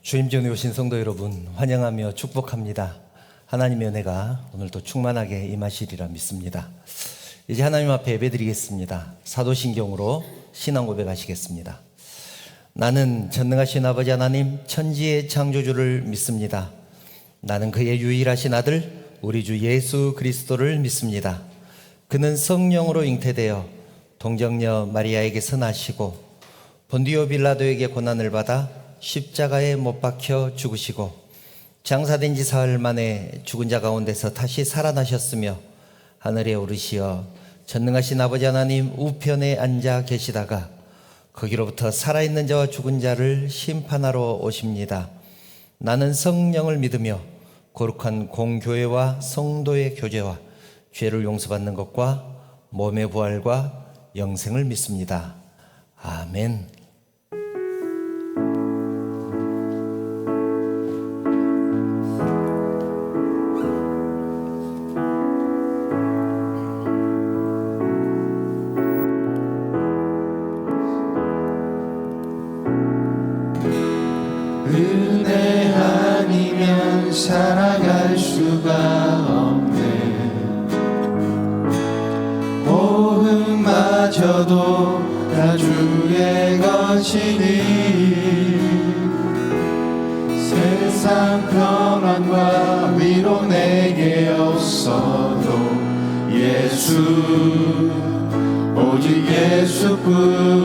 주임전에 오신 성도 여러분 환영하며 축복합니다. 하나님의 은혜가 오늘도 충만하게 임하시리라 믿습니다. 이제 하나님 앞에 예배드리겠습니다. 사도신경으로 신앙 고백하시겠습니다. 나는 전능하신 아버지 하나님 천지의 창조주를 믿습니다. 나는 그의 유일하신 아들 우리 주 예수 그리스도를 믿습니다. 그는 성령으로 잉태되어 동정녀 마리아에게서 나시고 본디오 빌라도에게 고난을 받아 십자가에 못 박혀 죽으시고 장사된 지 사흘 만에 죽은 자 가운데서 다시 살아나셨으며 하늘에 오르시어 전능하신 아버지 하나님 우편에 앉아 계시다가 거기로부터 살아있는 자와 죽은 자를 심판하러 오십니다. 나는 성령을 믿으며 거룩한 공교회와 성도의 교제와 죄를 용서받는 것과 몸의 부활과 영생을 믿습니다. 아멘. 은혜 아니면 살아갈 수가 없네. 복음마저도 다 주의 것이니 세상 평안과 위로 내게 없어도 예수 오직 예수뿐이네.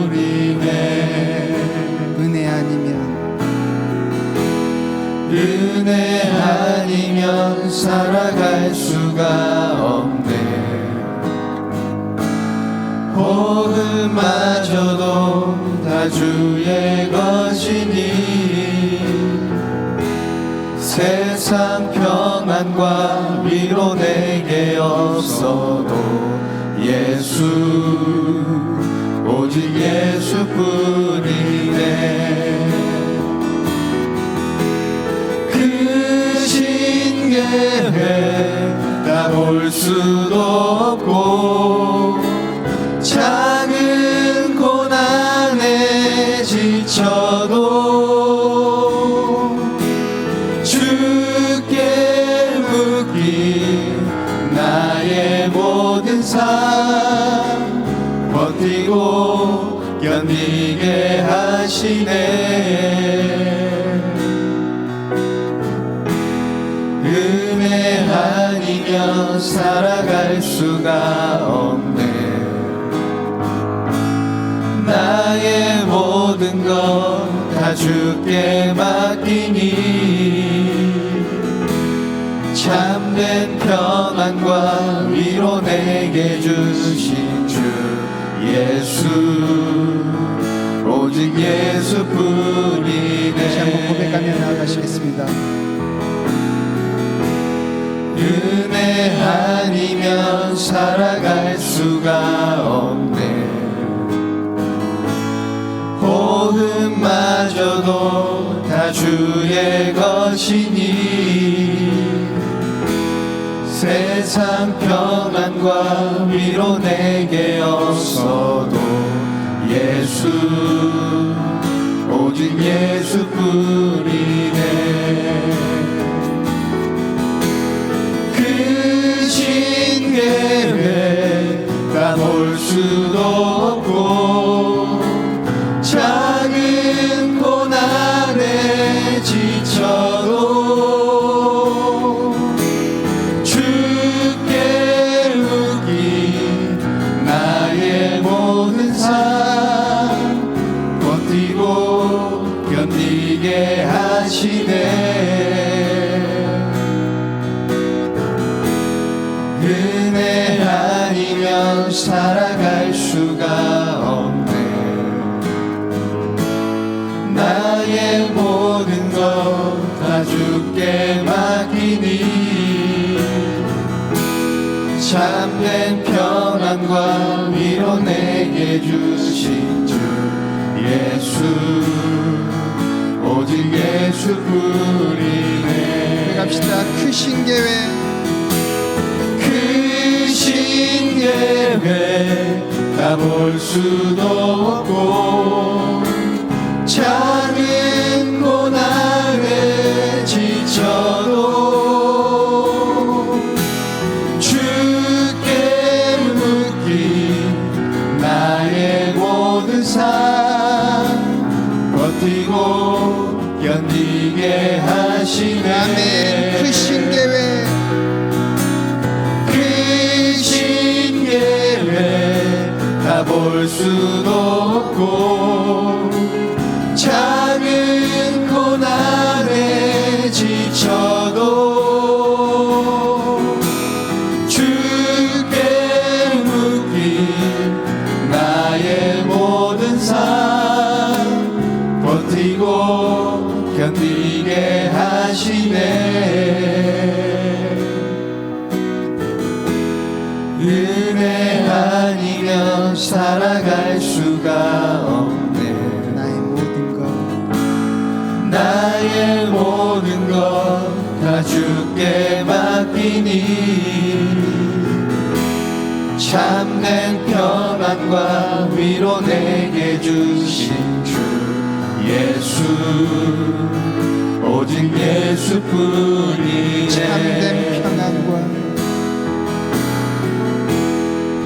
은혜 아니면 살아갈 수가 없네. 복음마저도 다 주의 것이니 세상 평안과 위로 내게 없어도 예수 오직 예수뿐이네. 그 신계회 다 볼 수도 없고 작은 고난에 지쳐도 주께 묻기 나의 모든 삶 버티고 견디게 하시네. 은혜 아니면 살아갈 수가 없네. 나의 모든 것 다 주께 맡기니 참된 평안과 위로 내게 주신 주 예수 오직 예수뿐이네. 다시 한번 고백하며 나아가시겠습니다. 은혜 아니면 살아갈 수가 없네. 복음마저도 다 주의 것이니 세상 평안과 위로 내게 없어도 예수 오직 예수뿐이네. 그 신계회 다 볼 수도 없고 작은 고난에 지쳐도 주께 묻기 나의 모든 삶 버티고 견디게 하시네. 은혜 아니면 살아갈 수가 없네. 나의 모든 것 다 주께 맡기니 참된 평안과 위로 내게 주신 주 예수 오직 예수뿐이네. 갑시다. 그 신계회 다 볼 수도 없고 작은 고난 나의 모든 것 다 주께 맡기니 참된 평안과 위로 내게 주신 주 예수 오직 예수뿐이네. 참된 평안과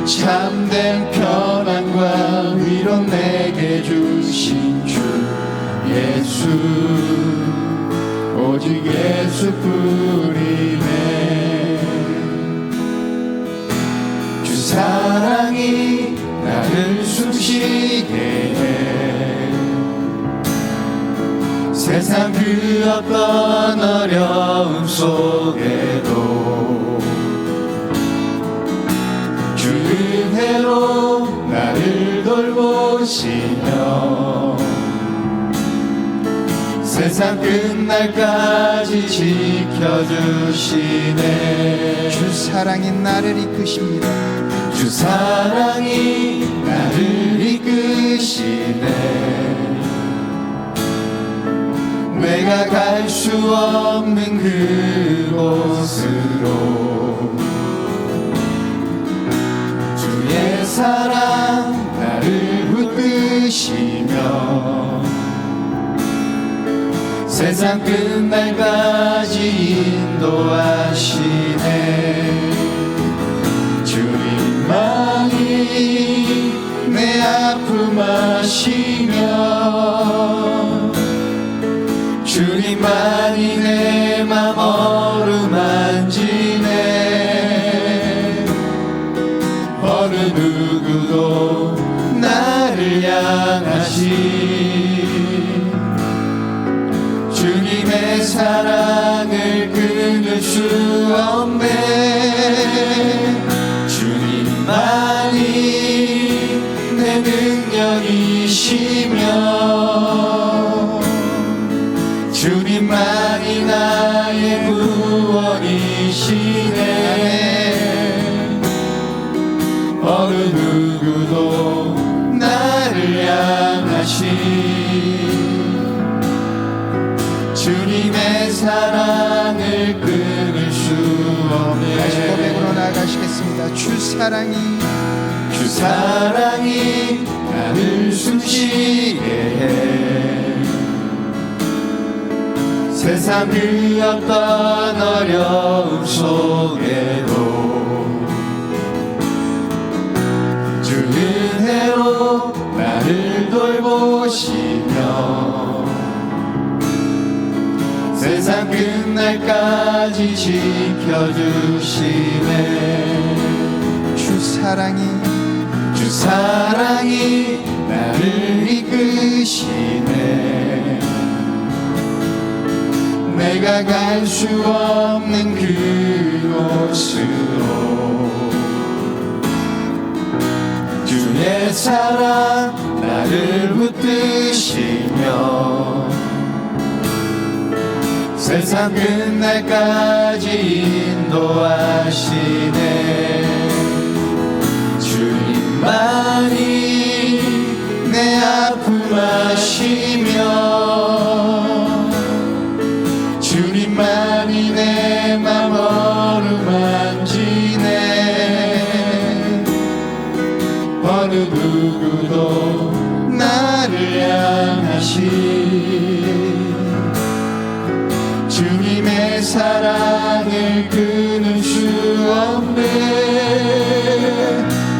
참된 평안과 위로 내게 주신 주 예수 오직 예수뿐이네. 주 사랑이 나를 숨쉬게 해 세상 그 어떤 어려움 속에도 주 은혜로 나를 돌보시며 세상 끝날까지 지켜주시네. 주 사랑이 나를 이끄십니다. 주 사랑이 나를 이끄시네. 내가 갈 수 없는 그곳으로 주의 사랑 나를 붙드시며 세상 끝날까지 인도하시네. 주님만이 내 아픔 아시며 주님만이 내 맘 어루만지네. 어느 누구도 나를 향하시 주님의 사랑을 끊을 수 없네. 주님만이 내 능력이시며 주님만이 나의 구원이시네. 어느 누구도 나를 향하시 주님의 사랑을 끊을 수 없네. 다시 고백으로 나아가시겠습니다. 주 사랑이 나를 숨쉬게 해 세상 그 어떤 어려움 속에도 주 은혜로 나를 돌보시며 세상 끝날까지 지켜주시네. 주 사랑이 나를 이끄시네. 내가 갈 수 없는 그곳으로 주의 사랑 나를 붙드시며 세상 끝날까지 인도하시네. 주님만이 내 아픔 아시며 주님만이 내 맘 어루만지네. 어느 누구도 나를 향하시 주님의 사랑을 끊을 수 없네.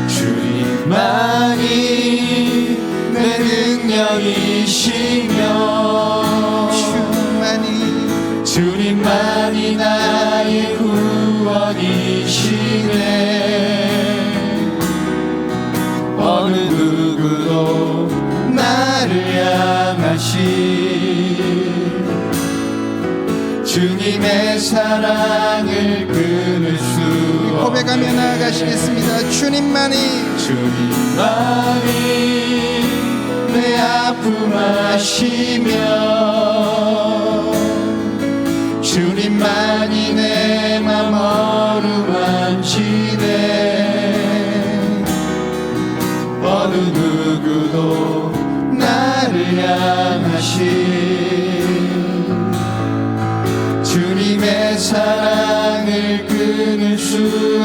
주님만이 내 능력이시며 주님만이 나의 구원이시네. 어느 누구도 나를 향하시 주님의 사랑을 끊을 수 없네. 고백하며 나아가시겠습니다. 주님만이 내 아픔 아시며 주님만이 내 맘 어루만지네. 어느 누구도 나를 향하시 사랑을 끊을 수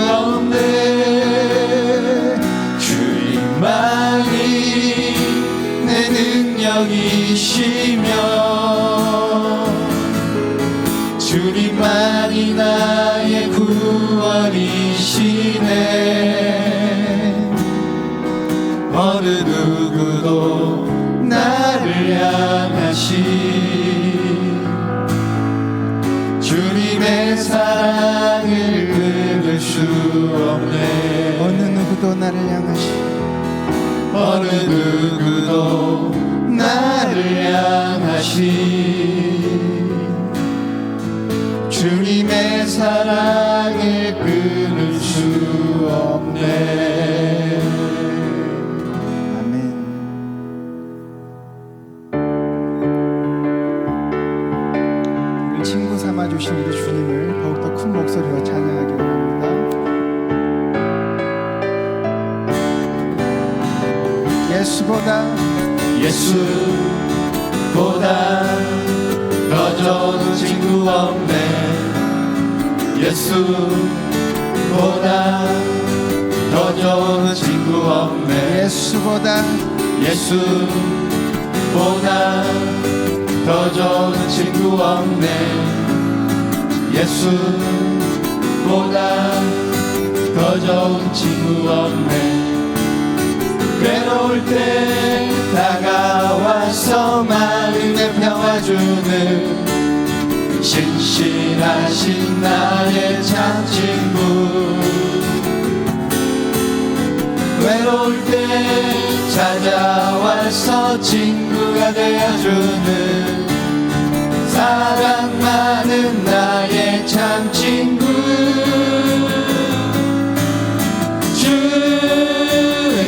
없네. 주님만이 내 능력이시며 주님만이 나의 구원이시네. 어느 누구도 나를 향하시 주님의 사랑을 끊을 수 없네. 어느 누구도 나를 향하시 어느 누구도 나를 향하시 주님의 사랑을 끊을 수 없네. 아멘. 우리 친구 삼아주신 우리 주님을 더욱더 큰 목소리로 찬양하기 원합니다. 예수보다 더 좋은 친구 없네. 예수보다 더 좋은 친구 없네. 예수보다 더 좋은 친구 없네. 예수보다 더 좋은 친구 없네. 괴로울 때 다가와서 마음에 평화주는 신실하신 나의 참 친구. 외로울 때 찾아와서 친구가 되어주는 사랑 많은 나의 참 친구. 주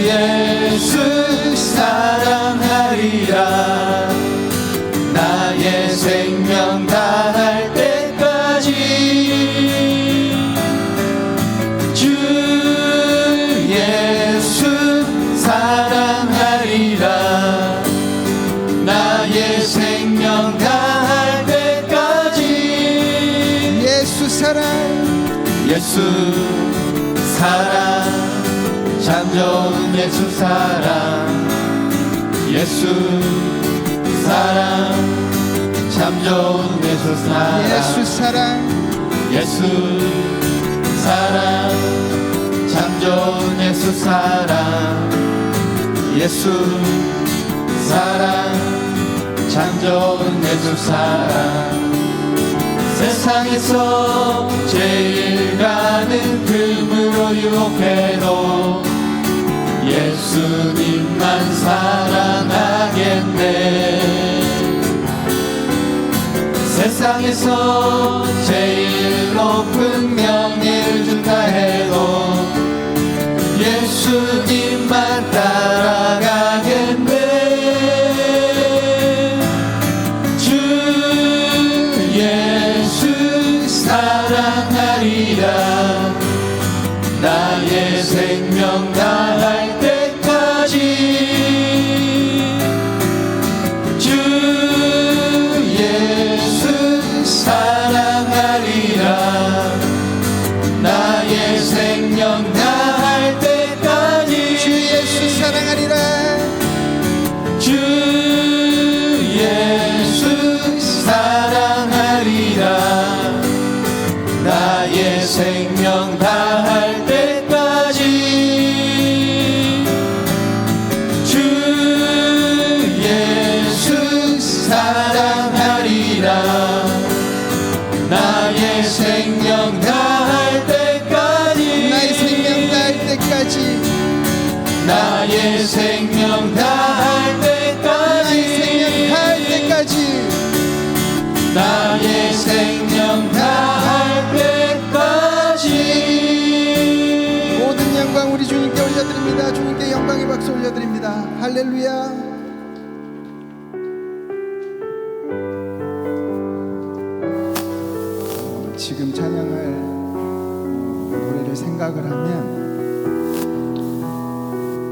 예수 사랑하리라. 나의 생명 다할 때까지. 주 예수 사랑하리라. 나의 생명 다할 때까지. 예수 사랑 참 좋은 예수 사랑. 예수 사랑 참 좋은 예수 사랑. 예수 사랑 예수 사랑 참 좋은 예수 사랑. 예수 사랑 참 좋은 예수 사랑. 세상에서 제일 가는 금으로 유혹해도 예수님만 사랑하겠네. 세상에서 제일 높은 명예를 준다 해도 예수님만 따라가겠네. 주 예수 사랑하리라. 나의 생명 다할 때까지. 주 예수 사랑하리라. 나의 생명 다할 때까지. 주 예수 사랑하리라. 주 예수 사랑하리라. 나의 생명 다할 때까지. 주 예수 사랑하리라. 나의 생명 다할 때까지. 나의 생명 다할 때까지. 나의 생명 다할 때까지. 나의 생명 다할 때까지. 나의 생명 다할 때까지. 모든 영광 우리 주님께 올려드립니다. 주님께 영광의 박수 올려드립니다. 할렐루야. 지금 찬양할 노래를 생각을 하면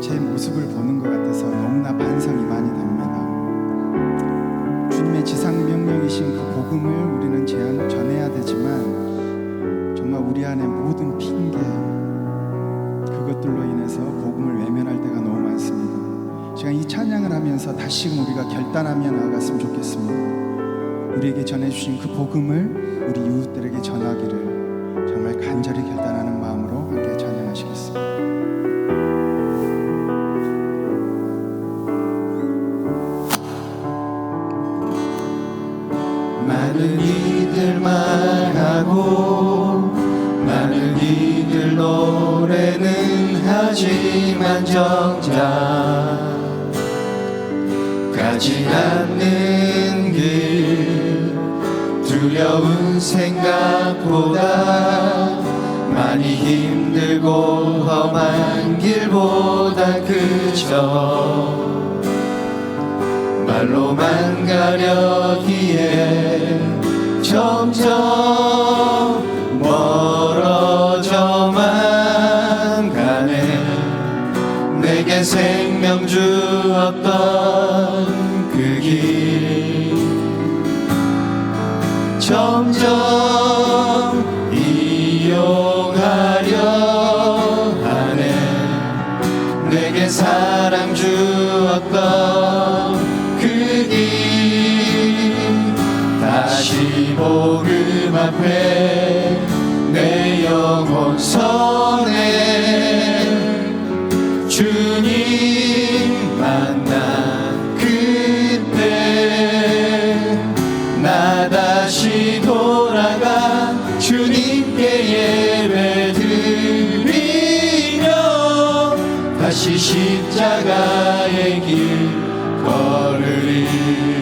제 모습을 보는 것 같아서 너무나 반성이 많이 됩니다. 주님의 지상 명령이신 그 복음을 우리는 전해야 되지만 고난과 우리 안의 모든 핑계, 그것들로 인해서 복음을 외면할 때가 너무 많습니다. 제가 이 찬양을 하면서 다시금 우리가 결단하며 나아갔으면 좋겠습니다. 우리에게 전해주신 그 복음을 우리 이웃들에게 전하기를 정말 간절히 결단하는 마음으로 함께 찬양하시겠습니다. 많은 이들 말하고 많은 이들 노래는 하지만 정작 가지 않는 길 두려운 생각보다 많이 힘들고 험한 길보다 그저 말로만 가려기에 점점 멀어져만 가네. 내게 생명 주었던 그 길 점점 이용하려 하네. 내게 사랑 주었던 다시 복음 앞에 내 영혼 서네. 주님 만난 그때 나 다시 돌아가 주님께 예배 드리며 다시 십자가의 길 걸으리.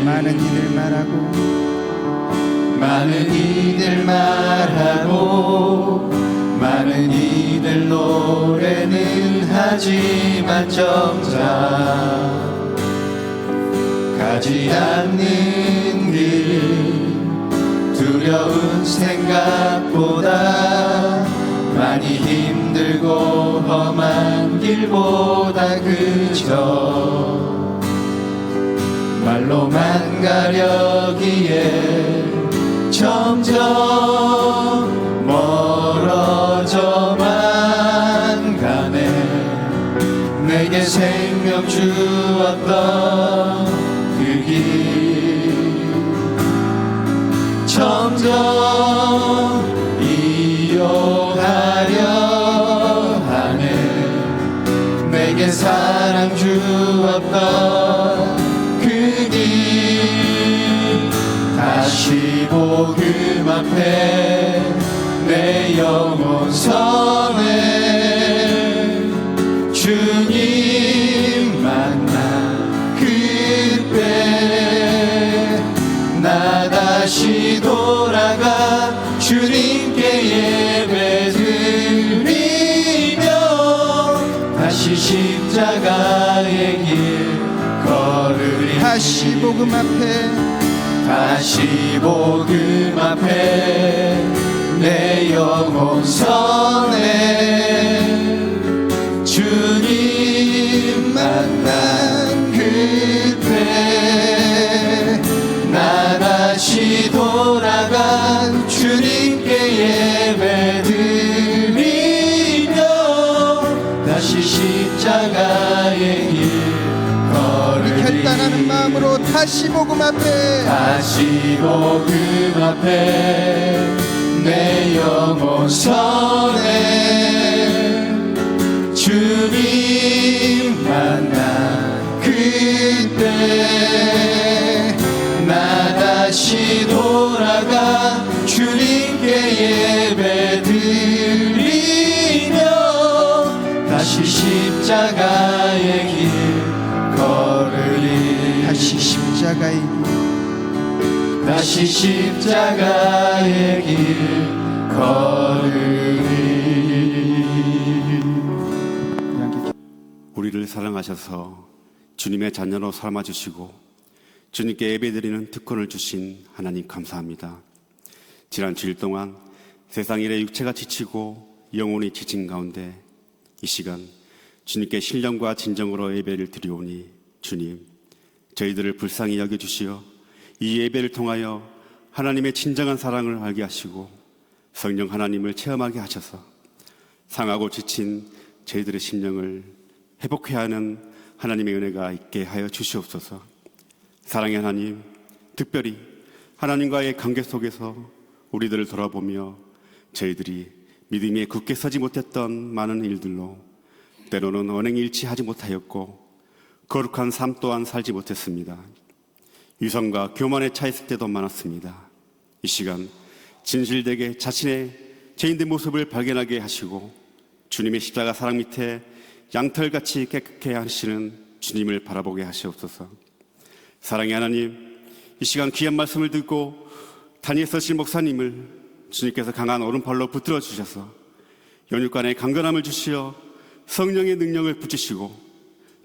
많은 이들 말하고 많은 이들 말하고 많은 이들 노래는 하지만 정작 가지 않는 길 두려운 생각보다 많이 힘들고 험한 길보다 그저 말로만 가려기에 점점 멀어져만 가네. 내게 생명 주었던 그 길 점점 이용하려 하네. 내게 사랑 주었던 다시 복음 앞에 내 영혼 서네. 주님 만난 그때 나 다시 돌아가 주님께 예배 드리며 다시 십자가의 길 걸으리. 다시 복음 앞에 다시 복음 앞에 내 영혼 서네. 주님 만난 그때 나 다시 돌아가 주님께 예배 드리며 다시 십자가의 길 걸으리. 결단하는 마음으로 다시 복음 앞에 다시 복음 앞에 내 영혼 서네. 주님 만난 그때 나 다시 돌아가 주님께 예배 드리며 다시 십자가의 길 걸으리. 다시 십자가의 길 다시 십자가의 길 걸으리. 우리를 사랑하셔서 주님의 자녀로 삼아주시고 주님께 예배드리는 특권을 주신 하나님 감사합니다. 지난 주일 동안 세상 일에 육체가 지치고 영혼이 지친 가운데 이 시간 주님께 신령과 진정으로 예배를 드리오니 주님, 저희들을 불쌍히 여겨주시어 이 예배를 통하여 하나님의 진정한 사랑을 알게 하시고 성령 하나님을 체험하게 하셔서 상하고 지친 저희들의 심령을 회복해야 하는 하나님의 은혜가 있게 하여 주시옵소서. 사랑의 하나님, 특별히 하나님과의 관계 속에서 우리들을 돌아보며 저희들이 믿음에 굳게 서지 못했던 많은 일들로 때로는 언행일치하지 못하였고 거룩한 삶 또한 살지 못했습니다. 위선과 교만에 차있을 때도 많았습니다. 이 시간 진실되게 자신의 죄인된 모습을 발견하게 하시고 주님의 십자가 사랑 밑에 양털같이 깨끗게 하시는 주님을 바라보게 하시옵소서. 사랑의 하나님, 이 시간 귀한 말씀을 듣고 다니엘서실 목사님을 주님께서 강한 오른팔로 붙들어 주셔서 연육간의 강건함을 주시어 성령의 능력을 붙이시고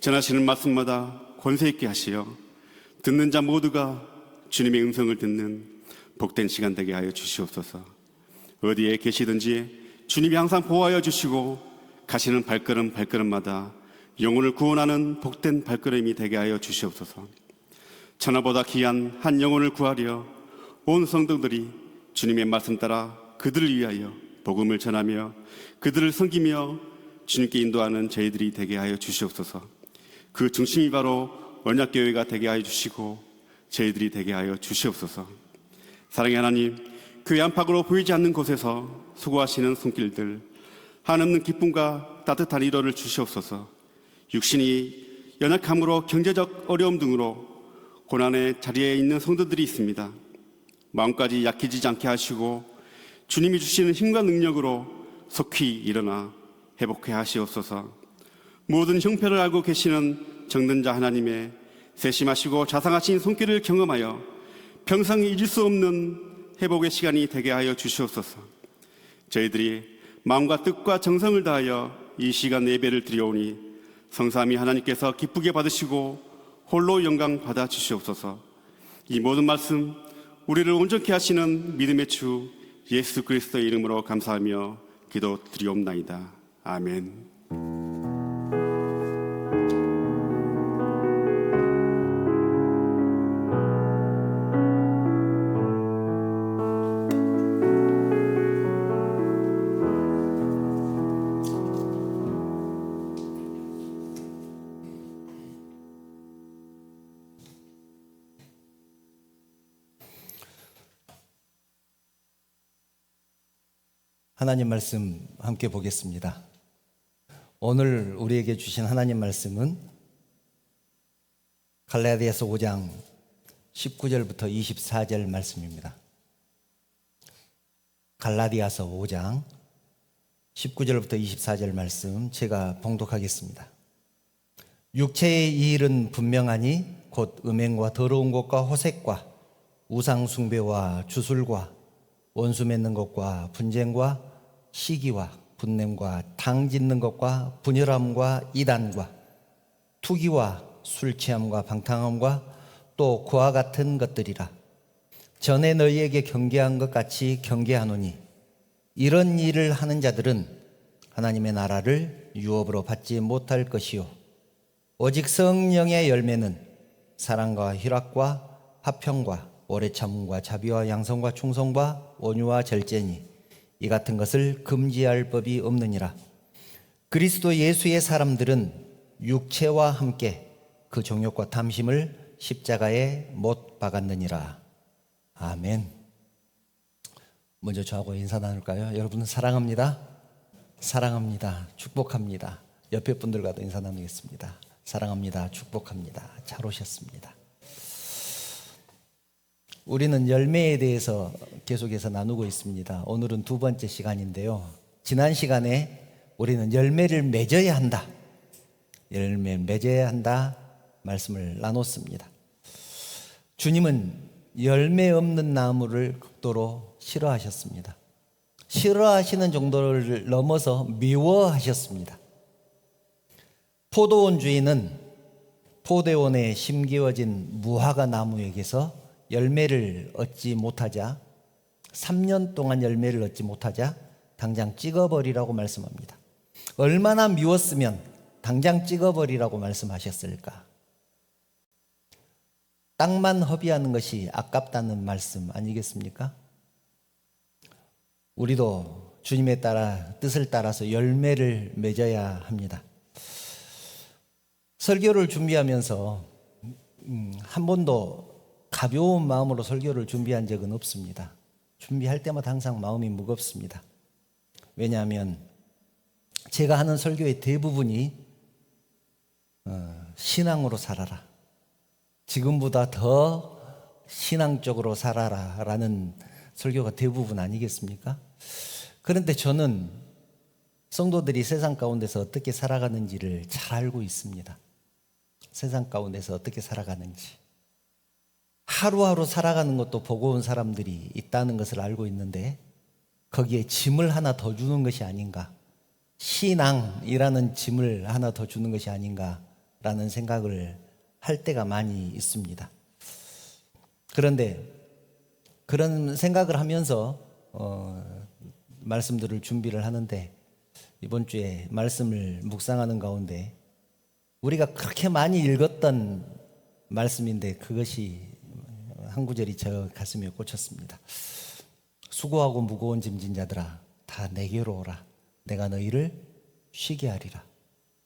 전하시는 말씀마다 권세 있게 하시어 듣는 자 모두가 주님의 음성을 듣는 복된 시간 되게 하여 주시옵소서. 어디에 계시든지 주님이 항상 보호하여 주시고 가시는 발걸음마다 영혼을 구원하는 복된 발걸음이 되게 하여 주시옵소서. 천하보다 귀한 한 영혼을 구하려 온 성도들이 주님의 말씀 따라 그들을 위하여 복음을 전하며 그들을 섬기며 주님께 인도하는 저희들이 되게 하여 주시옵소서. 그 중심이 바로 언약교회가 되게 하여 주시고 저희들이 되게 하여 주시옵소서. 사랑의 하나님, 교회 안팎으로 보이지 않는 곳에서 수고하시는 손길들 한없는 기쁨과 따뜻한 위로를 주시옵소서. 육신이 연약함으로 경제적 어려움 등으로 고난의 자리에 있는 성도들이 있습니다. 마음까지 약해지지 않게 하시고 주님이 주시는 힘과 능력으로 속히 일어나 회복해 하시옵소서. 모든 형편을 알고 계시는 정든자 하나님의 세심하시고 자상하신 손길을 경험하여 평생 잊을 수 없는 회복의 시간이 되게 하여 주시옵소서. 저희들이 마음과 뜻과 정성을 다하여 이 시간 예배를 드려오니 성삼위 하나님께서 기쁘게 받으시고 홀로 영광 받아 주시옵소서. 이 모든 말씀 우리를 온전케 하시는 믿음의 주 예수 그리스도의 이름으로 감사하며 기도 드리옵나이다. 아멘. 하나님 말씀 함께 보겠습니다. 오늘 우리에게 주신 하나님 말씀은 갈라디아서 5장 19절부터 24절 말씀입니다. 갈라디아서 5장 19절부터 24절 말씀 제가 봉독하겠습니다. 육체의 이 일은 분명하니 곧 음행과 더러운 것과 호색과 우상 숭배와 주술과 원수 맺는 것과 분쟁과 시기와 분냄과 당 짓는 것과 분열함과 이단과 투기와 술 취함과 방탕함과 또 그와 같은 것들이라. 전에 너희에게 경계한 것 같이 경계하노니 이런 일을 하는 자들은 하나님의 나라를 유업으로 받지 못할 것이요 오직 성령의 열매는 사랑과 희락과 화평과 오래 참음과 자비와 양성과 충성과 온유와 절제니 이 같은 것을 금지할 법이 없느니라. 그리스도 예수의 사람들은 육체와 함께 그 정욕과 탐심을 십자가에 못 박았느니라. 아멘. 먼저 저하고 인사 나눌까요? 여러분 사랑합니다. 사랑합니다. 축복합니다. 옆에 분들과도 인사 나누겠습니다. 사랑합니다. 축복합니다. 잘 오셨습니다. 우리는 열매에 대해서 계속해서 나누고 있습니다. 오늘은 두 번째 시간인데요. 지난 시간에 우리는 열매를 맺어야 한다. 열매를 맺어야 한다 말씀을 나눴습니다. 주님은 열매 없는 나무를 극도로 싫어하셨습니다. 싫어하시는 정도를 넘어서 미워하셨습니다. 포도원 주인은 포도원에 심기워진 무화과 나무에게서 열매를 얻지 못하자 3년 동안 열매를 얻지 못하자 당장 찍어버리라고 말씀합니다. 얼마나 미웠으면 당장 찍어버리라고 말씀하셨을까? 땅만 허비하는 것이 아깝다는 말씀 아니겠습니까? 우리도 주님의 뜻을 따라서 열매를 맺어야 합니다. 설교를 준비하면서 한 번도 가벼운 마음으로 설교를 준비한 적은 없습니다. 준비할 때마다 항상 마음이 무겁습니다. 왜냐하면 제가 하는 설교의 대부분이 신앙으로 살아라, 지금보다 더 신앙적으로 살아라 라는 설교가 대부분 아니겠습니까? 그런데 저는 성도들이 세상 가운데서 어떻게 살아가는지를 잘 알고 있습니다. 세상 가운데서 어떻게 살아가는지, 하루하루 살아가는 것도 버거운 사람들이 있다는 것을 알고 있는데 거기에 짐을 하나 더 주는 것이 아닌가, 신앙이라는 짐을 하나 더 주는 것이 아닌가라는 생각을 할 때가 많이 있습니다. 그런데 그런 생각을 하면서 말씀들을 준비를 하는데 이번 주에 말씀을 묵상하는 가운데 우리가 그렇게 많이 읽었던 말씀인데 그것이 한 구절이 저 가슴에 꽂혔습니다. 수고하고 무거운 짐진 자들아 다 내게로 오라, 내가 너희를 쉬게 하리라.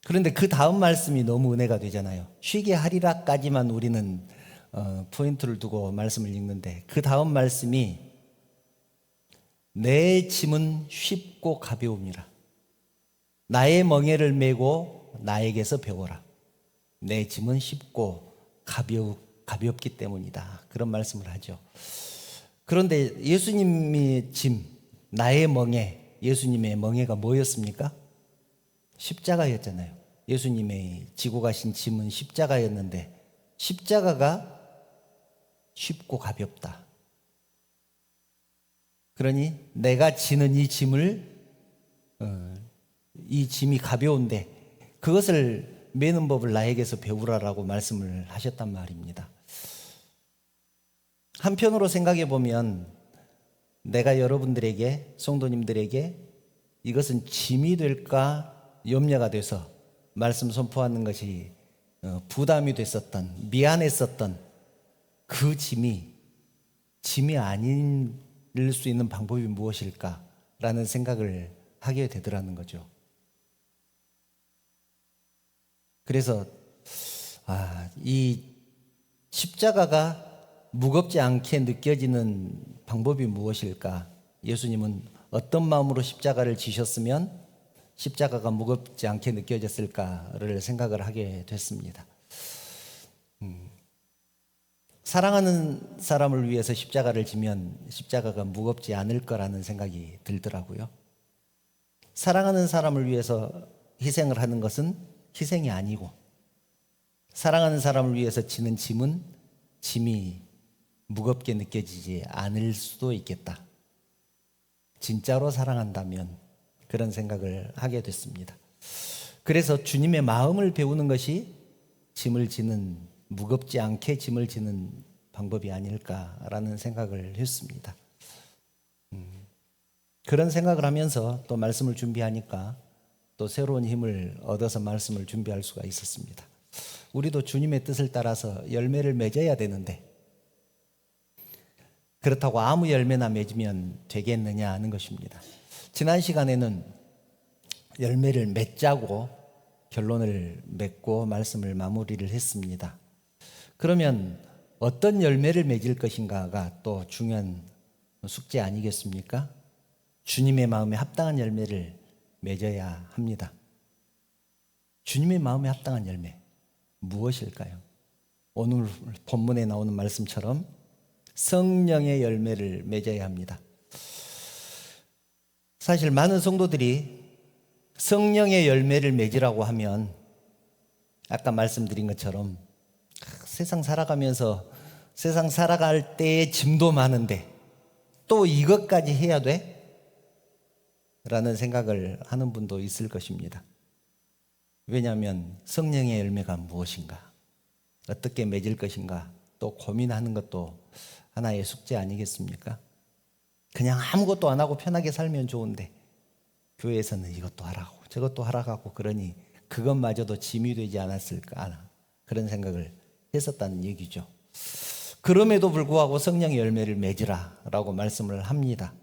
그런데 그 다음 말씀이 너무 은혜가 되잖아요. 쉬게 하리라까지만 우리는 포인트를 두고 말씀을 읽는데 그 다음 말씀이 내 짐은 쉽고 가벼움이라, 나의 멍에를 메고 나에게서 배워라. 내 짐은 쉽고 가볍기 때문이다, 그런 말씀을 하죠. 그런데 예수님의 짐, 나의 멍에, 예수님의 멍에가 뭐였습니까? 십자가였잖아요. 예수님의 지고 가신 짐은 십자가였는데 십자가가 쉽고 가볍다. 그러니 내가 지는 이 짐을 이 짐이 가벼운데 그것을 메는 법을 나에게서 배우라라고 말씀을 하셨단 말입니다. 한편으로 생각해 보면 내가 여러분들에게, 성도님들에게 이것은 짐이 될까 염려가 돼서 말씀 선포하는 것이 부담이 됐었던, 미안했었던 그 짐이 아닐 수 있는 방법이 무엇일까라는 생각을 하게 되더라는 거죠. 그래서 이 십자가가 무겁지 않게 느껴지는 방법이 무엇일까? 예수님은 어떤 마음으로 십자가를 지셨으면 십자가가 무겁지 않게 느껴졌을까를 생각을 하게 됐습니다. 사랑하는 사람을 위해서 십자가를 지면 십자가가 무겁지 않을 거라는 생각이 들더라고요. 사랑하는 사람을 위해서 희생을 하는 것은 희생이 아니고, 사랑하는 사람을 위해서 지는 짐은 짐이 무겁게 느껴지지 않을 수도 있겠다. 진짜로 사랑한다면 그런 생각을 하게 됐습니다. 그래서 주님의 마음을 배우는 것이 짐을 지는, 무겁지 않게 짐을 지는 방법이 아닐까라는 생각을 했습니다. 그런 생각을 하면서 또 말씀을 준비하니까 또 새로운 힘을 얻어서 말씀을 준비할 수가 있었습니다. 우리도 주님의 뜻을 따라서 열매를 맺어야 되는데 그렇다고 아무 열매나 맺으면 되겠느냐 하는 것입니다. 지난 시간에는 열매를 맺자고 결론을 맺고 말씀을 마무리를 했습니다. 그러면 어떤 열매를 맺을 것인가가 또 중요한 숙제 아니겠습니까? 주님의 마음에 합당한 열매를 맺어야 합니다. 주님의 마음에 합당한 열매 무엇일까요? 오늘 본문에 나오는 말씀처럼 성령의 열매를 맺어야 합니다. 사실 많은 성도들이 성령의 열매를 맺으라고 하면 아까 말씀드린 것처럼 세상 살아가면서 세상 살아갈 때의 짐도 많은데 또 이것까지 해야 돼? 라는 생각을 하는 분도 있을 것입니다. 왜냐하면 성령의 열매가 무엇인가, 어떻게 맺을 것인가 또 고민하는 것도 하나의 숙제 아니겠습니까? 그냥 아무것도 안 하고 편하게 살면 좋은데 교회에서는 이것도 하라고 저것도 하라고 하고 그러니 그것마저도 짐이 되지 않았을까, 그런 생각을 했었다는 얘기죠. 그럼에도 불구하고 성령의 열매를 맺으라 라고 말씀을 합니다.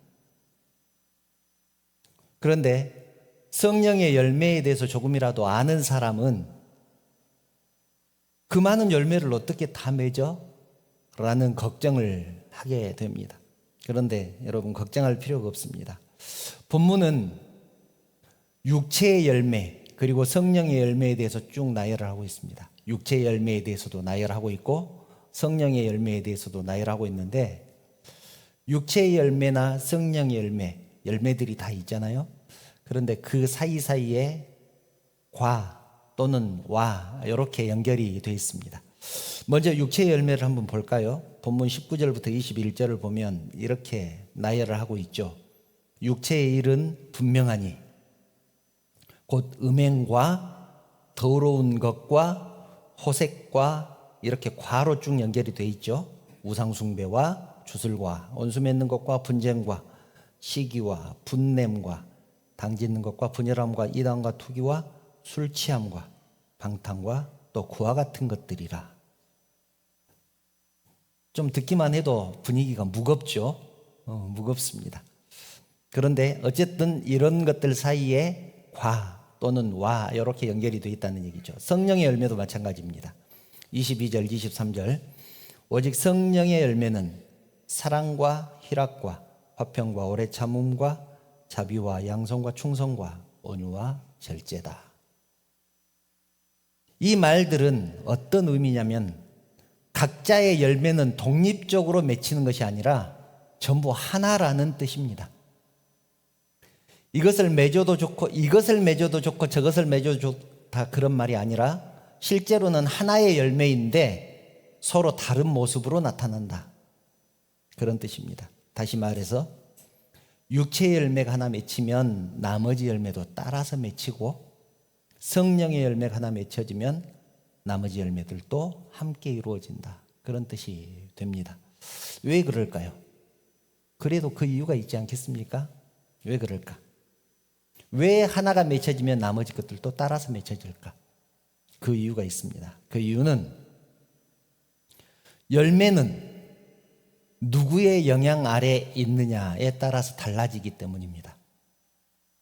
그런데 성령의 열매에 대해서 조금이라도 아는 사람은 그 많은 열매를 어떻게 다 맺어? 라는 걱정을 하게 됩니다. 그런데 여러분, 걱정할 필요가 없습니다. 본문은 육체의 열매 그리고 성령의 열매에 대해서 쭉 나열을 하고 있습니다. 육체의 열매에 대해서도 나열하고 있고 성령의 열매에 대해서도 나열하고 있는데, 육체의 열매나 성령의 열매들이 다 있잖아요. 그런데 그 사이사이에 과 또는 와 이렇게 연결이 되어 있습니다. 먼저 육체의 열매를 한번 볼까요? 본문 19절부터 21절을 보면 이렇게 나열을 하고 있죠. 육체의 일은 분명하니 곧 음행과 더러운 것과 호색과 이렇게 과로 쭉 연결이 되어 있죠. 우상숭배와 주술과 원수 맺는 것과 분쟁과 시기와 분냄과 당짓는 것과 분열함과 이단과 투기와 술 취함과 방탕과 또 그와 같은 것들이라. 좀 듣기만 해도 분위기가 무겁죠. 무겁습니다. 그런데 어쨌든 이런 것들 사이에 과 또는 와 이렇게 연결이 되어 있다는 얘기죠. 성령의 열매도 마찬가지입니다. 22절 23절 오직 성령의 열매는 사랑과 희락과 화평과 오래 참음과 자비와 양성과 충성과 온유와 절제다. 이 말들은 어떤 의미냐면 각자의 열매는 독립적으로 맺히는 것이 아니라 전부 하나라는 뜻입니다. 이것을 맺어도 좋고 이것을 맺어도 좋고 저것을 맺어도 좋다 그런 말이 아니라 실제로는 하나의 열매인데 서로 다른 모습으로 나타난다. 그런 뜻입니다. 다시 말해서 육체의 열매가 하나 맺히면 나머지 열매도 따라서 맺히고 성령의 열매가 하나 맺혀지면 나머지 열매들도 함께 이루어진다. 그런 뜻이 됩니다. 왜 그럴까요? 그래도 그 이유가 있지 않겠습니까? 왜 그럴까? 왜 하나가 맺혀지면 나머지 것들도 따라서 맺혀질까? 그 이유가 있습니다. 그 이유는 열매는 누구의 영향 아래 있느냐에 따라서 달라지기 때문입니다.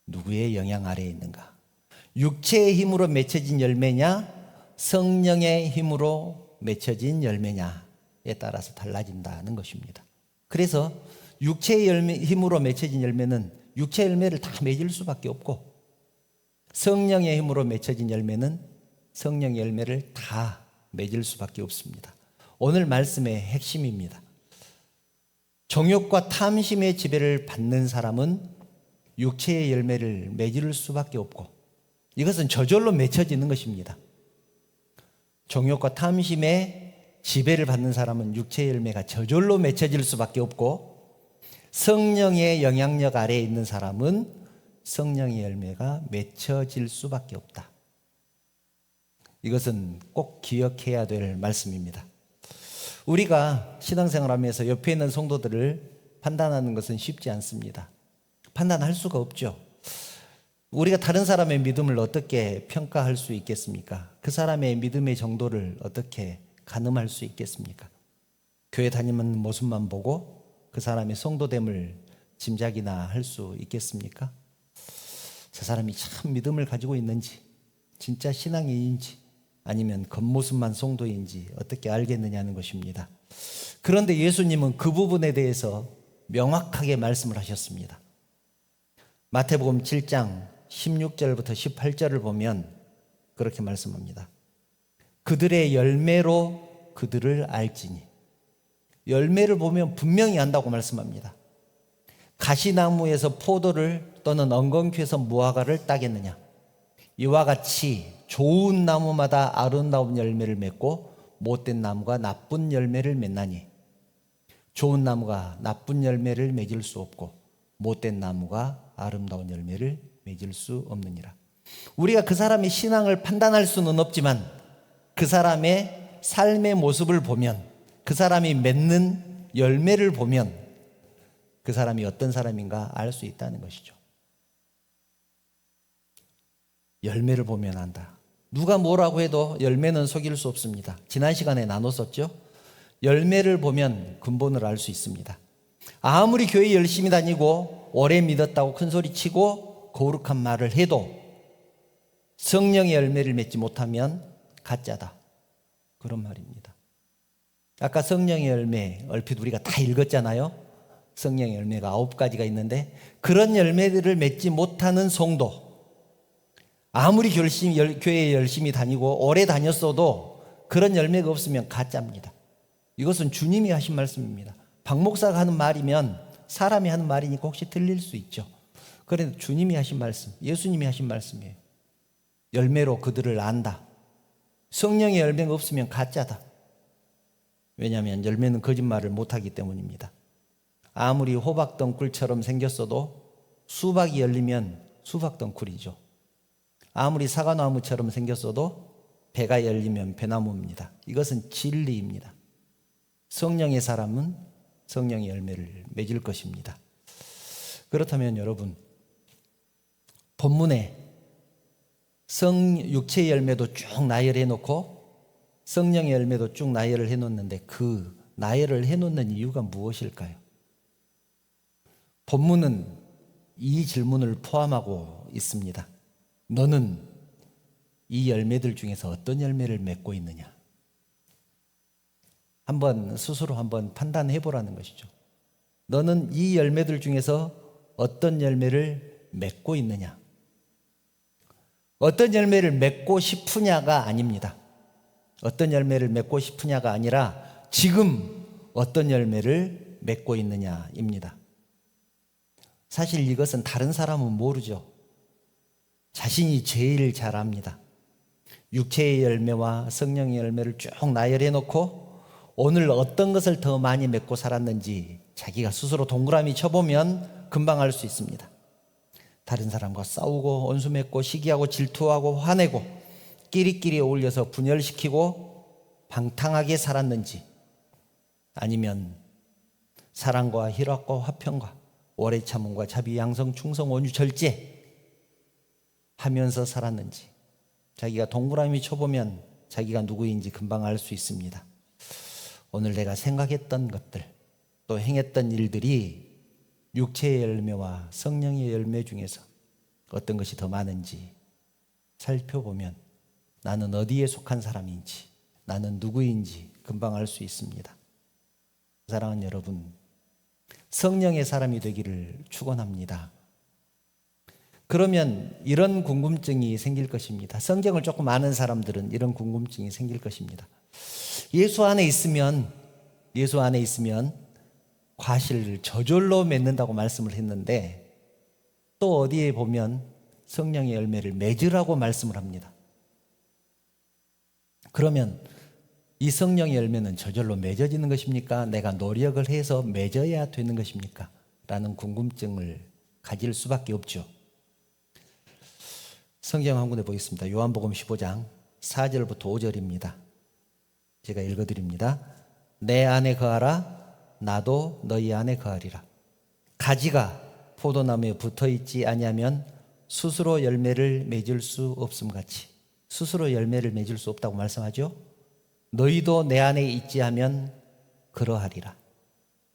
누구의 영향 아래에 있는가? 육체의 힘으로 맺혀진 열매냐, 성령의 힘으로 맺혀진 열매냐에 따라서 달라진다는 것입니다. 그래서 육체의 힘으로 맺혀진 열매는 육체 열매를 다 맺을 수밖에 없고, 성령의 힘으로 맺혀진 열매는 성령의 열매를 다 맺을 수밖에 없습니다. 오늘 말씀의 핵심입니다. 정욕과 탐심의 지배를 받는 사람은 육체의 열매를 맺을 수밖에 없고, 이것은 저절로 맺혀지는 것입니다. 정욕과 탐심의 지배를 받는 사람은 육체의 열매가 저절로 맺혀질 수밖에 없고, 성령의 영향력 아래에 있는 사람은 성령의 열매가 맺혀질 수밖에 없다. 이것은 꼭 기억해야 될 말씀입니다. 우리가 신앙생활하면서 옆에 있는 성도들을 판단하는 것은 쉽지 않습니다. 판단할 수가 없죠. 우리가 다른 사람의 믿음을 어떻게 평가할 수 있겠습니까? 그 사람의 믿음의 정도를 어떻게 가늠할 수 있겠습니까? 교회 다니는 모습만 보고 그 사람의 성도됨을 짐작이나 할 수 있겠습니까? 저 사람이 참 믿음을 가지고 있는지, 진짜 신앙인인지, 아니면 겉모습만 성도인지 어떻게 알겠느냐는 것입니다. 그런데 예수님은 그 부분에 대해서 명확하게 말씀을 하셨습니다. 마태복음 7장 16절부터 18절을 보면 그렇게 말씀합니다. 그들의 열매로 그들을 알지니. 열매를 보면 분명히 안다고 말씀합니다. 가시나무에서 포도를 또는 엉겅퀴에서 무화과를 따겠느냐? 이와 같이 좋은 나무마다 아름다운 열매를 맺고 못된 나무가 나쁜 열매를 맺나니, 좋은 나무가 나쁜 열매를 맺을 수 없고 못된 나무가 아름다운 열매를 맺을 수 없느니라. 우리가 그 사람의 신앙을 판단할 수는 없지만 그 사람의 삶의 모습을 보면, 그 사람이 맺는 열매를 보면 그 사람이 어떤 사람인가 알 수 있다는 것이죠. 열매를 보면 안다. 누가 뭐라고 해도 열매는 속일 수 없습니다. 지난 시간에 나눴었죠. 열매를 보면 근본을 알 수 있습니다. 아무리 교회 열심히 다니고 오래 믿었다고 큰소리 치고 거룩한 말을 해도 성령의 열매를 맺지 못하면 가짜다. 그런 말입니다. 아까 성령의 열매 얼핏 우리가 다 읽었잖아요. 성령의 열매가 9가지가 있는데 그런 열매들을 맺지 못하는 성도, 아무리 교회에 열심히 다니고 오래 다녔어도 그런 열매가 없으면 가짜입니다. 이것은 주님이 하신 말씀입니다. 박 목사가 하는 말이면 사람이 하는 말이니까 혹시 틀릴 수 있죠. 그런데 주님이 하신 말씀, 예수님이 하신 말씀이에요. 열매로 그들을 안다. 성령의 열매가 없으면 가짜다. 왜냐하면 열매는 거짓말을 못하기 때문입니다. 아무리 호박덩굴처럼 생겼어도 수박이 열리면 수박덩굴이죠. 아무리 사과나무처럼 생겼어도 배가 열리면 배나무입니다. 이것은 진리입니다. 성령의 사람은 성령의 열매를 맺을 것입니다. 그렇다면 여러분, 본문에 육체의 열매도 쭉 나열해 놓고 성령의 열매도 쭉 나열을 해 놓는데 그 나열을 해 놓는 이유가 무엇일까요? 본문은 이 질문을 포함하고 있습니다. 너는 이 열매들 중에서 어떤 열매를 맺고 있느냐? 스스로 한번 판단해 보라는 것이죠. 너는 이 열매들 중에서 어떤 열매를 맺고 있느냐? 어떤 열매를 맺고 싶으냐가 아닙니다. 어떤 열매를 맺고 싶으냐가 아니라 지금 어떤 열매를 맺고 있느냐입니다. 사실 이것은 다른 사람은 모르죠. 자신이 제일 잘 압니다. 육체의 열매와 성령의 열매를 쭉 나열해 놓고 오늘 어떤 것을 더 많이 맺고 살았는지 자기가 스스로 동그라미 쳐보면 금방 알 수 있습니다. 다른 사람과 싸우고 원수 맺고 시기하고 질투하고 화내고 끼리끼리 어울려서 분열시키고 방탕하게 살았는지, 아니면 사랑과 희락과 화평과 오래 참음과 자비 양성 충성 온유 절제 하면서 살았는지 자기가 동그라미 쳐보면 자기가 누구인지 금방 알 수 있습니다. 오늘 내가 생각했던 것들 또 행했던 일들이 육체의 열매와 성령의 열매 중에서 어떤 것이 더 많은지 살펴보면 나는 어디에 속한 사람인지, 나는 누구인지 금방 알 수 있습니다. 사랑하는 여러분, 성령의 사람이 되기를 축원합니다. 그러면 이런 궁금증이 생길 것입니다. 성경을 조금 아는 사람들은 이런 궁금증이 생길 것입니다. 예수 안에 있으면 과실을 저절로 맺는다고 말씀을 했는데 또 어디에 보면 성령의 열매를 맺으라고 말씀을 합니다. 그러면 이 성령의 열매는 저절로 맺어지는 것입니까? 내가 노력을 해서 맺어야 되는 것입니까? 라는 궁금증을 가질 수밖에 없죠. 성경 한 군데 보겠습니다. 요한복음 15장 4절부터 5절입니다. 제가 읽어드립니다. 내 안에 거하라. 나도 너희 안에 거하리라. 가지가 포도나무에 붙어있지 아니하면 스스로 열매를 맺을 수 없음같이, 스스로 열매를 맺을 수 없다고 말씀하죠. 너희도 내 안에 있지 하면 그러하리라.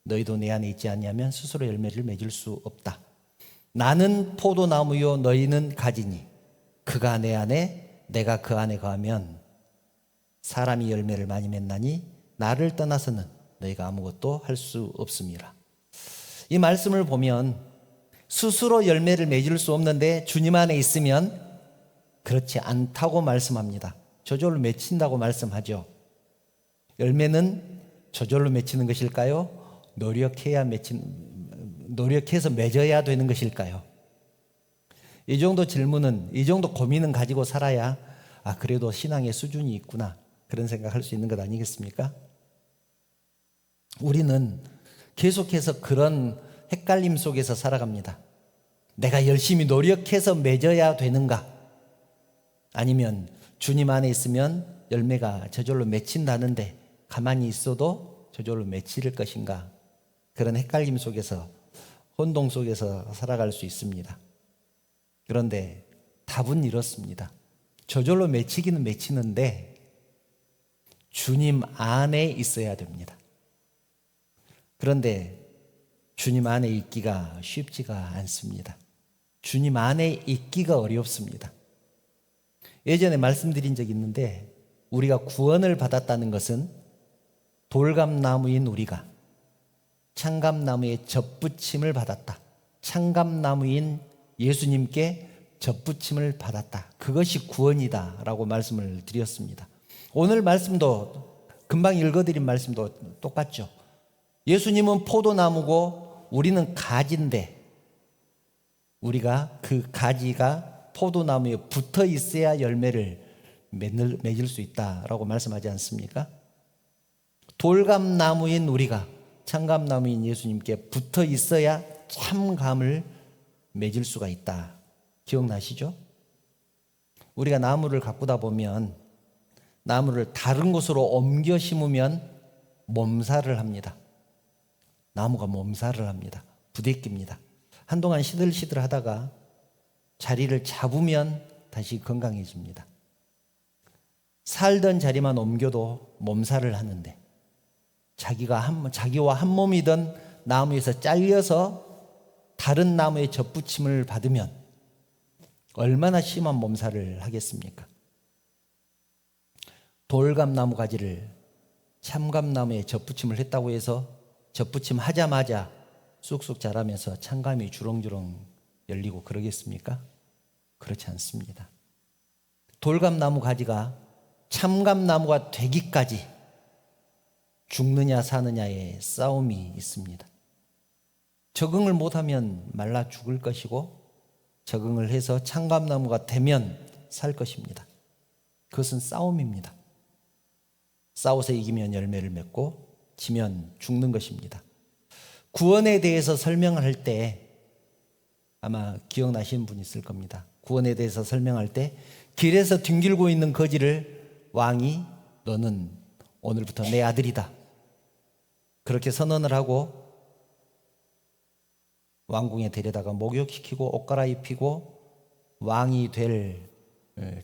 너희도 내 안에 있지 아니하면 스스로 열매를 맺을 수 없다. 나는 포도나무요 너희는 가지니 그가 내 안에 내가 그 안에 거하면 사람이 열매를 많이 맺나니 나를 떠나서는 너희가 아무것도 할 수 없습니다. 이 말씀을 보면 스스로 열매를 맺을 수 없는데 주님 안에 있으면 그렇지 않다고 말씀합니다. 저절로 맺힌다고 말씀하죠. 열매는 저절로 맺히는 것일까요? 노력해서 맺어야 되는 것일까요? 이 정도 질문은, 이 정도 고민은 가지고 살아야 그래도 신앙의 수준이 있구나, 그런 생각할 수 있는 것 아니겠습니까? 우리는 계속해서 그런 헷갈림 속에서 살아갑니다. 내가 열심히 노력해서 맺어야 되는가? 아니면 주님 안에 있으면 열매가 저절로 맺힌다는데 가만히 있어도 저절로 맺힐 것인가? 그런 헷갈림 속에서, 혼동 속에서 살아갈 수 있습니다. 그런데 답은 이렇습니다. 저절로 맺히기는 맺히는데 주님 안에 있어야 됩니다. 그런데 주님 안에 있기가 쉽지가 않습니다. 주님 안에 있기가 어렵습니다. 예전에 말씀드린 적이 있는데 우리가 구원을 받았다는 것은 돌감나무인 우리가 창감나무의 접붙임을 받았다. 창감나무인 예수님께 접붙임을 받았다. 그것이 구원이다 라고 말씀을 드렸습니다. 오늘 말씀도 금방 읽어드린 말씀도 똑같죠. 예수님은 포도나무고 우리는 가지인데 우리가 그 가지가 포도나무에 붙어 있어야 열매를 맺을 수 있다라고 말씀하지 않습니까? 돌감나무인 우리가 창감나무인 예수님께 붙어 있어야 참감을 맺을 수가 있다. 기억나시죠? 우리가 나무를 가꾸다 보면 나무를 다른 곳으로 옮겨 심으면 몸살을 합니다. 나무가 몸살을 합니다. 부대낍니다. 한동안 시들시들 하다가 자리를 잡으면 다시 건강해집니다. 살던 자리만 옮겨도 몸살을 하는데 자기와 한 몸이던 나무에서 잘려서 다른 나무의 접붙임을 받으면 얼마나 심한 몸살을 하겠습니까? 돌감나무 가지를 참감나무에 접붙임을 했다고 해서 접붙임 하자마자 쑥쑥 자라면서 참감이 주렁주렁 열리고 그러겠습니까? 그렇지 않습니다. 돌감나무 가지가 참감나무가 되기까지 죽느냐 사느냐의 싸움이 있습니다. 적응을 못하면 말라 죽을 것이고 적응을 해서 참감나무가 되면 살 것입니다. 그것은 싸움입니다. 싸워서 이기면 열매를 맺고 지면 죽는 것입니다. 구원에 대해서 설명할 때 아마 기억나시는 분 있을 겁니다. 구원에 대해서 설명할 때 길에서 뒹굴고 있는 거지를 왕이 너는 오늘부터 내 아들이다. 그렇게 선언을 하고 왕궁에 데려다가 목욕시키고 옷 갈아입히고 왕이 될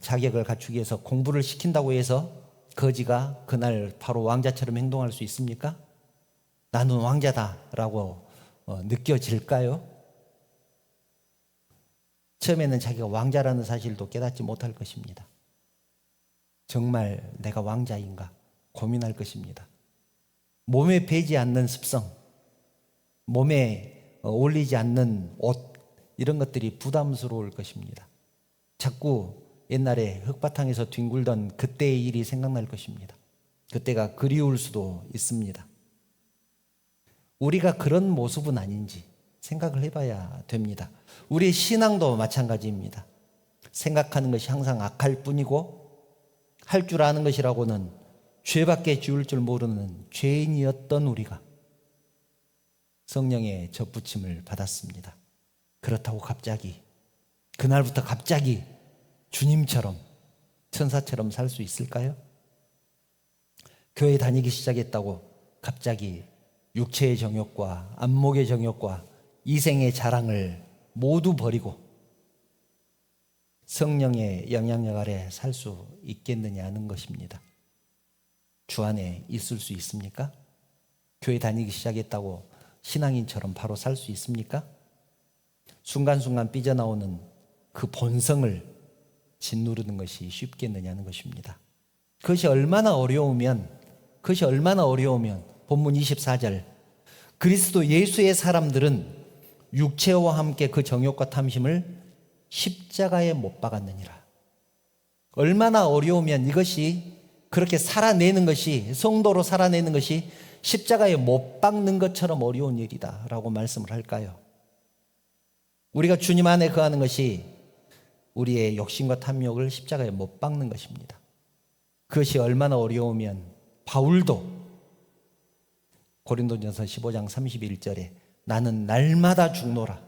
자격을 갖추기 위해서 공부를 시킨다고 해서 거지가 그날 바로 왕자처럼 행동할 수 있습니까? 나는 왕자다라고 느껴질까요? 처음에는 자기가 왕자라는 사실도 깨닫지 못할 것입니다. 정말 내가 왕자인가 고민할 것입니다. 몸에 배지 않는 습성, 몸에 어울리지 않는 옷, 이런 것들이 부담스러울 것입니다. 자꾸 옛날에 흙바탕에서 뒹굴던 그때의 일이 생각날 것입니다. 그때가 그리울 수도 있습니다. 우리가 그런 모습은 아닌지 생각을 해봐야 됩니다. 우리의 신앙도 마찬가지입니다. 생각하는 것이 항상 악할 뿐이고 할 줄 아는 것이라고는 죄밖에 지을 줄 모르는 죄인이었던 우리가 성령의 접붙임을 받았습니다. 그렇다고 갑자기 그날부터 갑자기 주님처럼 천사처럼 살 수 있을까요? 교회 다니기 시작했다고 갑자기 육체의 정욕과 안목의 정욕과 이생의 자랑을 모두 버리고 성령의 영향력 아래 살 수 있겠느냐는 것입니다. 주 안에 있을 수 있습니까? 교회 다니기 시작했다고 신앙인처럼 바로 살 수 있습니까? 순간순간 삐져나오는 그 본성을 짓누르는 것이 쉽겠느냐는 것입니다. 그것이 얼마나 어려우면 본문 24절 그리스도 예수의 사람들은 육체와 함께 그 정욕과 탐심을 십자가에 못 박았느니라. 얼마나 어려우면 이것이 그렇게 살아내는 것이 성도로 살아내는 것이 십자가에 못 박는 것처럼 어려운 일이다 라고 말씀을 할까요? 우리가 주님 안에 거하는 것이 우리의 욕심과 탐욕을 십자가에 못 박는 것입니다. 그것이 얼마나 어려우면 바울도 고린도전서 15장 31절에 나는 날마다 죽노라.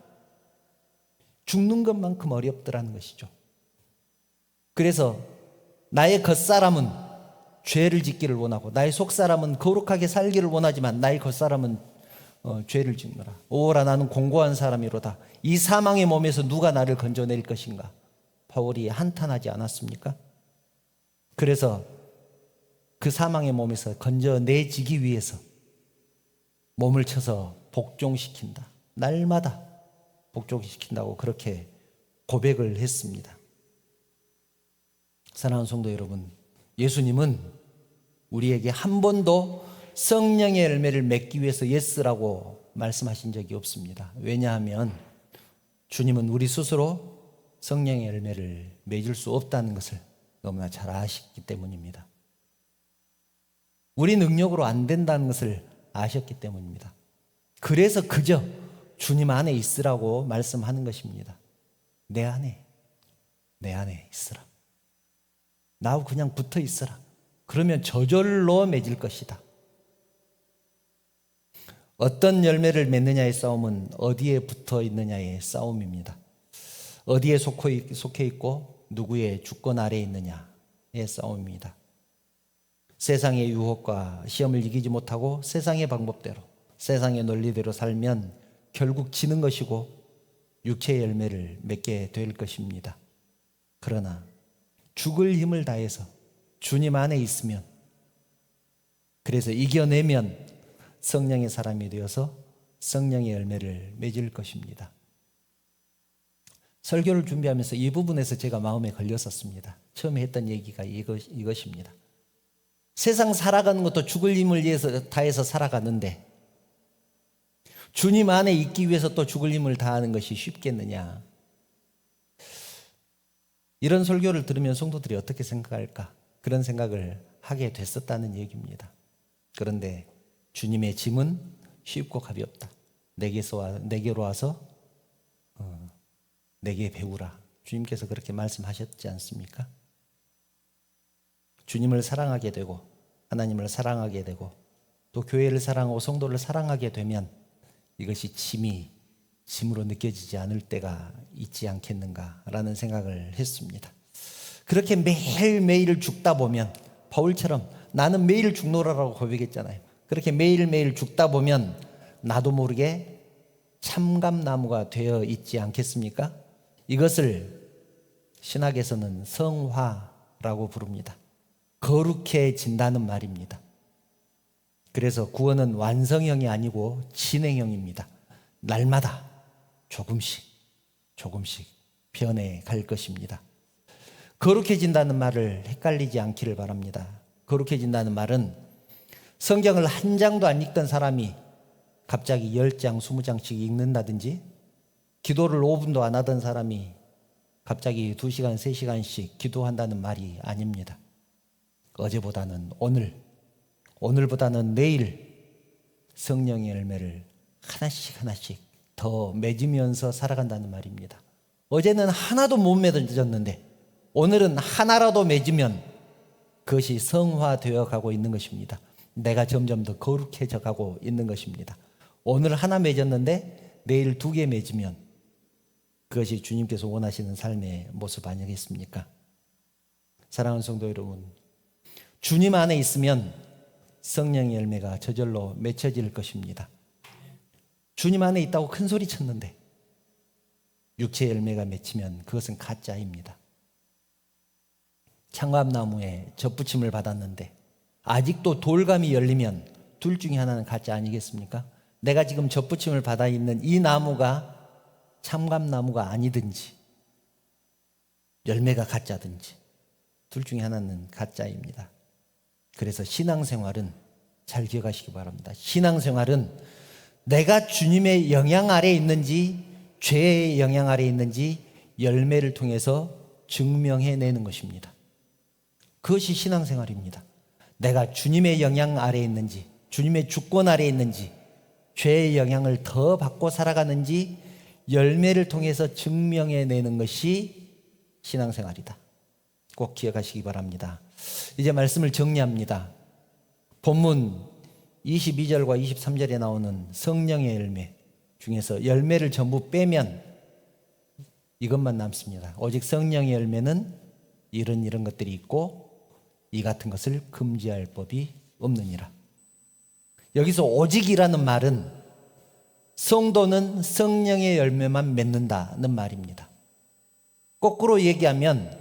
죽는 것만큼 어렵더라는 것이죠. 그래서 나의 겉사람은 죄를 짓기를 원하고 나의 속사람은 거룩하게 살기를 원하지만 나의 겉사람은 죄를 짓노라. 오라 나는 공고한 사람이로다. 이 사망의 몸에서 누가 나를 건져낼 것인가? 바울이 한탄하지 않았습니까? 그래서 그 사망의 몸에서 건져내지기 위해서 몸을 쳐서 복종시킨다. 날마다 복종시킨다고 그렇게 고백을 했습니다. 사랑하는 성도 여러분, 예수님은 우리에게 한 번도 성령의 열매를 맺기 위해서 예스라고 말씀하신 적이 없습니다. 왜냐하면 주님은 우리 스스로 성령의 열매를 맺을 수 없다는 것을 너무나 잘 아셨기 때문입니다. 우리 능력으로 안 된다는 것을 아셨기 때문입니다. 그래서 그저 주님 안에 있으라고 말씀하는 것입니다. 내 안에 있으라. 나하고 그냥 붙어 있으라. 그러면 저절로 맺을 것이다. 어떤 열매를 맺느냐의 싸움은 어디에 붙어 있느냐의 싸움입니다. 어디에 속해 있고 누구의 주권 아래에 있느냐의 싸움입니다. 세상의 유혹과 시험을 이기지 못하고 세상의 방법대로, 세상의 논리대로 살면 결국 지는 것이고 육체의 열매를 맺게 될 것입니다. 그러나 죽을 힘을 다해서 주님 안에 있으면, 그래서 이겨내면 성령의 사람이 되어서 성령의 열매를 맺을 것입니다. 설교를 준비하면서 이 부분에서 제가 마음에 걸렸었습니다. 처음에 했던 얘기가 이것입니다. 세상 살아가는 것도 죽을 힘을 위해서 다해서 살아가는데 주님 안에 있기 위해서 또 죽을 힘을 다하는 것이 쉽겠느냐. 이런 설교를 들으면 성도들이 어떻게 생각할까? 그런 생각을 하게 됐었다는 얘기입니다. 그런데 주님의 짐은 쉽고 가볍다. 내게로 와서 내게 배우라. 주님께서 그렇게 말씀하셨지 않습니까? 주님을 사랑하게 되고 하나님을 사랑하게 되고 또 교회를 사랑하고 성도를 사랑하게 되면 이것이 짐으로 느껴지지 않을 때가 있지 않겠는가라는 생각을 했습니다. 그렇게 매일매일 죽다 보면 바울처럼 나는 매일 죽노라라고 고백했잖아요. 그렇게 매일매일 죽다 보면 나도 모르게 참감나무가 되어 있지 않겠습니까? 이것을 신학에서는 성화라고 부릅니다. 거룩해진다는 말입니다. 그래서 구원은 완성형이 아니고 진행형입니다. 날마다 조금씩 변해갈 것입니다. 거룩해진다는 말을 헷갈리지 않기를 바랍니다. 거룩해진다는 말은 성경을 한 장도 안 읽던 사람이 갑자기 10장, 20장씩 읽는다든지, 기도를 5분도 안 하던 사람이 갑자기 2시간, 3시간씩 기도한다는 말이 아닙니다. 어제보다는 오늘, 오늘보다는 내일 성령의 열매를 하나씩 더 맺으면서 살아간다는 말입니다. 어제는 하나도 못 맺어졌는데 오늘은 하나라도 맺으면 그것이 성화되어 가고 있는 것입니다. 내가 점점 더 거룩해져 가고 있는 것입니다. 오늘 하나 맺었는데 내일 2개 맺으면 그것이 주님께서 원하시는 삶의 모습 아니겠습니까? 사랑하는 성도 여러분, 주님 안에 있으면 성령의 열매가 저절로 맺혀질 것입니다. 주님 안에 있다고 큰 소리 쳤는데 육체의 열매가 맺히면 그것은 가짜입니다. 창감나무에 젖붙임을 받았는데 아직도 돌감이 열리면 둘 중에 하나는 가짜 아니겠습니까? 내가 지금 젖붙임을 받아 있는 이 나무가 참감나무가 아니든지 열매가 가짜든지 둘 중에 하나는 가짜입니다. 그래서 신앙생활은 잘 기억하시기 바랍니다. 신앙생활은 내가 주님의 영향 아래에 있는지 죄의 영향 아래에 있는지 열매를 통해서 증명해내는 것입니다. 그것이 신앙생활입니다. 내가 주님의 영향 아래에 있는지 주님의 주권 아래에 있는지 죄의 영향을 더 받고 살아가는지 열매를 통해서 증명해내는 것이 신앙생활이다. 꼭 기억하시기 바랍니다. 이제 말씀을 정리합니다. 본문 22절과 23절에 나오는 성령의 열매 중에서 열매를 전부 빼면 이것만 남습니다. 오직 성령의 열매는 이런 것들이 있고 이 같은 것을 금지할 법이 없느니라. 여기서 오직이라는 말은 성도는 성령의 열매만 맺는다는 말입니다. 거꾸로 얘기하면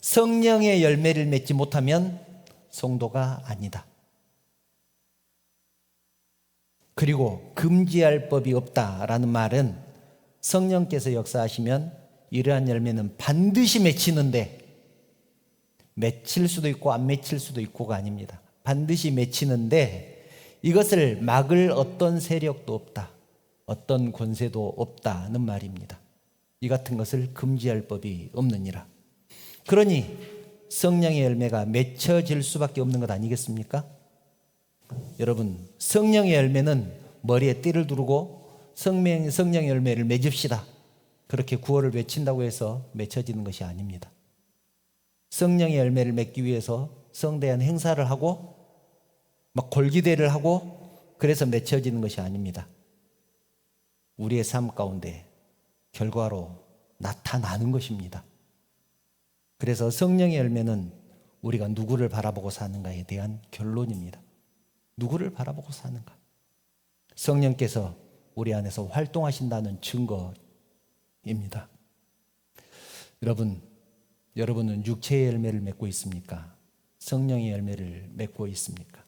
성령의 열매를 맺지 못하면 성도가 아니다. 그리고 금지할 법이 없다라는 말은 성령께서 역사하시면 이러한 열매는 반드시 맺히는데, 맺힐 수도 있고 안 맺힐 수도 있고가 아닙니다. 반드시 맺히는데 이것을 막을 어떤 세력도 없다, 어떤 권세도 없다는 말입니다. 이 같은 것을 금지할 법이 없느니라. 그러니 성령의 열매가 맺혀질 수밖에 없는 것 아니겠습니까? 여러분, 성령의 열매는 머리에 띠를 두르고 성령의 열매를 맺읍시다, 그렇게 구호를 외친다고 해서 맺혀지는 것이 아닙니다. 성령의 열매를 맺기 위해서 성대한 행사를 하고 막 골기대를 하고 그래서 맺혀지는 것이 아닙니다. 우리의 삶 가운데 결과로 나타나는 것입니다. 그래서 성령의 열매는 우리가 누구를 바라보고 사는가에 대한 결론입니다. 누구를 바라보고 사는가? 성령께서 우리 안에서 활동하신다는 증거입니다. 여러분은 육체의 열매를 맺고 있습니까? 성령의 열매를 맺고 있습니까?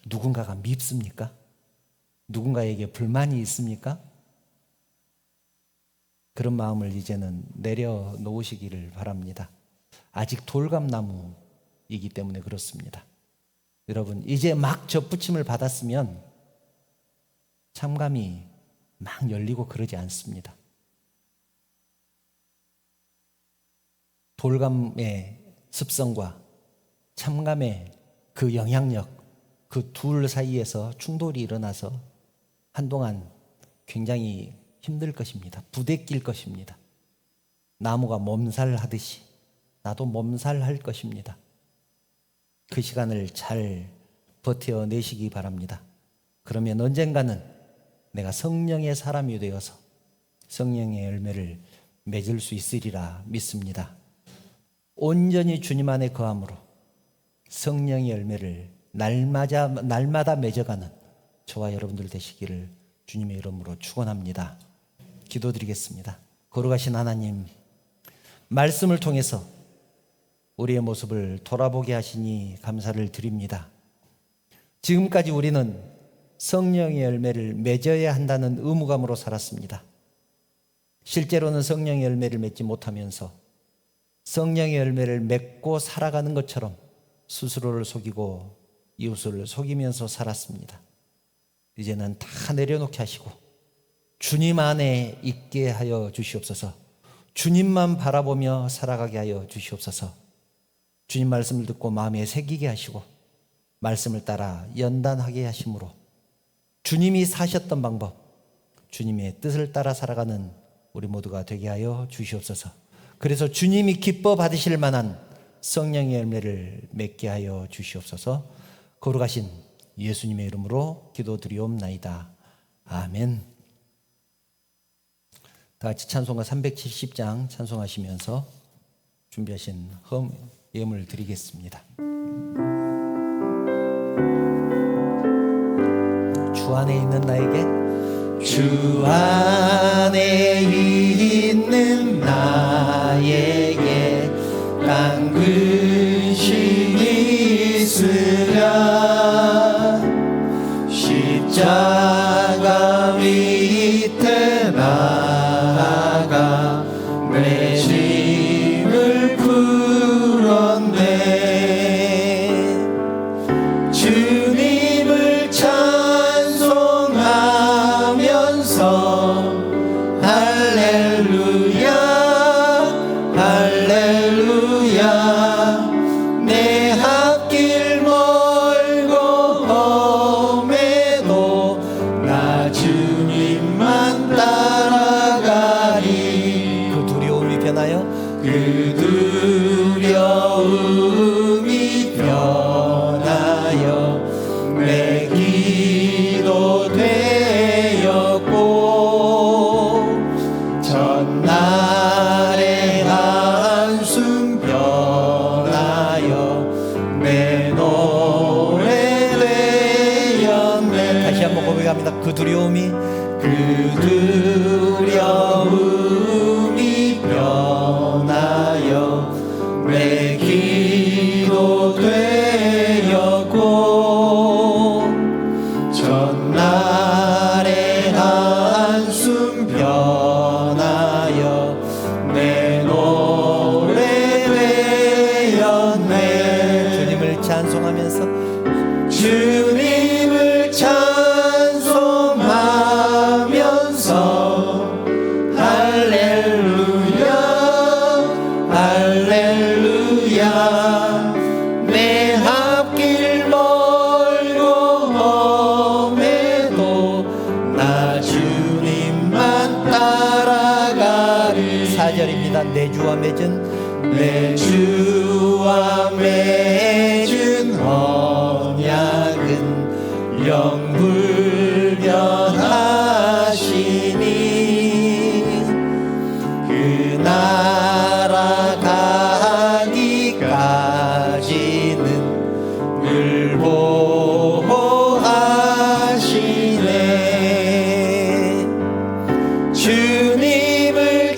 누군가가 밉습니까? 누군가에게 불만이 있습니까? 그런 마음을 이제는 내려놓으시기를 바랍니다. 아직 돌감나무이기 때문에 그렇습니다. 여러분, 이제 막 접붙임을 받았으면 참감이 막 열리고 그러지 않습니다. 돌감의 습성과 참감의 그 영향력, 그 둘 사이에서 충돌이 일어나서 한동안 굉장히 힘들 것입니다. 부대낄 것입니다. 나무가 몸살하듯이 나도 몸살할 것입니다. 그 시간을 잘 버텨내시기 바랍니다. 그러면 언젠가는 내가 성령의 사람이 되어서 성령의 열매를 맺을 수 있으리라 믿습니다. 온전히 주님 안에 거함으로 성령의 열매를 날마다 맺어가는 저와 여러분들 되시기를 주님의 이름으로 축원합니다. 기도드리겠습니다. 거룩하신 하나님, 말씀을 통해서 우리의 모습을 돌아보게 하시니 감사를 드립니다. 지금까지 우리는 성령의 열매를 맺어야 한다는 의무감으로 살았습니다. 실제로는 성령의 열매를 맺지 못하면서 성령의 열매를 맺고 살아가는 것처럼 스스로를 속이고 이웃을 속이면서 살았습니다. 이제는 다 내려놓게 하시고 주님 안에 있게 하여 주시옵소서. 주님만 바라보며 살아가게 하여 주시옵소서. 주님 말씀을 듣고 마음에 새기게 하시고 말씀을 따라 연단하게 하심으로 주님이 사셨던 방법, 주님의 뜻을 따라 살아가는 우리 모두가 되게 하여 주시옵소서. 그래서 주님이 기뻐 받으실 만한 성령의 열매를 맺게 하여 주시옵소서. 거룩하신 예수님의 이름으로 기도드리옵나이다. 아멘. 다 같이 찬송가 370장 찬송하시면서 준비하신 예물 드리겠습니다. 주 안에 있는 나에게, 주 안에 있는 나에게 딴 근심이 있으랴. 십자가 밑에 나아가 내 짐을 풀었네. 주님을 찬송하면서 할렐루야 할렐루야. 내 앞길 멀고 험해도 나 주님만 따라가리. 그 두려움이 변하여, 그 두려움이 변하여 내 기도 되었고 전날의 한숨 변하여 내 노래 되었네. 다시 한번 고백합니다. 그 두려움이 변하여 내 기도 되었고 전날의 한숨 변하여 내 나 주님만 따라가리. 4절입니다. 내 주와 맺은 내 주와 맺은 언약은 영불변하시니 그 나라 가기까지는 늘 보호하시네. 주님을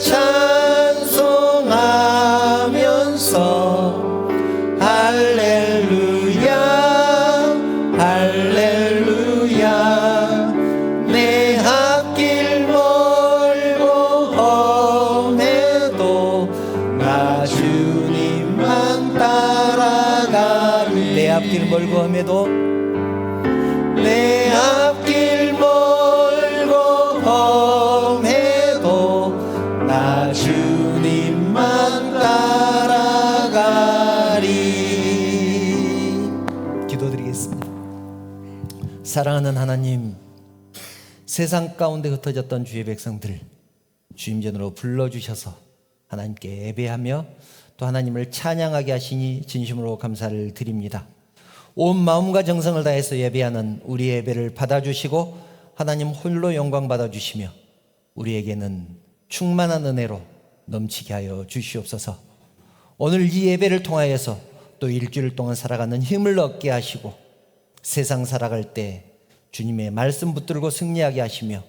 찬송하면서 할렐루야 할렐루야. 내 앞길 멀고 험해도 나 주님만 따라가리. 내 앞길 멀고 험해도 내 앞길 멀고 험해도 나 주님만 따라가리. 기도드리겠습니다. 사랑하는 하나님, 세상 가운데 흩어졌던 주의 백성들 주님 전으로 불러주셔서 하나님께 예배하며 또 하나님을 찬양하게 하시니 진심으로 감사를 드립니다. 온 마음과 정성을 다해서 예배하는 우리 예배를 받아주시고 하나님 홀로 영광 받아주시며 우리에게는 충만한 은혜로 넘치게 하여 주시옵소서. 오늘 이 예배를 통하여서 또 일주일 동안 살아가는 힘을 얻게 하시고 세상 살아갈 때 주님의 말씀 붙들고 승리하게 하시며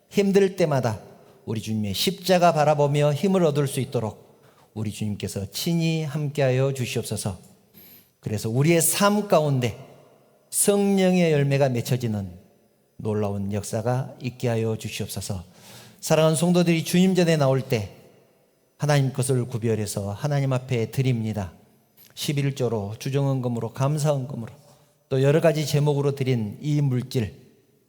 힘들 때마다 우리 주님의 십자가 바라보며 힘을 얻을 수 있도록 우리 주님께서 친히 함께하여 주시옵소서. 그래서 우리의 삶 가운데 성령의 열매가 맺혀지는 놀라운 역사가 있게 하여 주시옵소서. 사랑하는 성도들이 주님 전에 나올 때 하나님 것을 구별해서 하나님 앞에 드립니다. 11조로 주정헌금으로 감사헌금으로 또 여러 가지 제목으로 드린 이 물질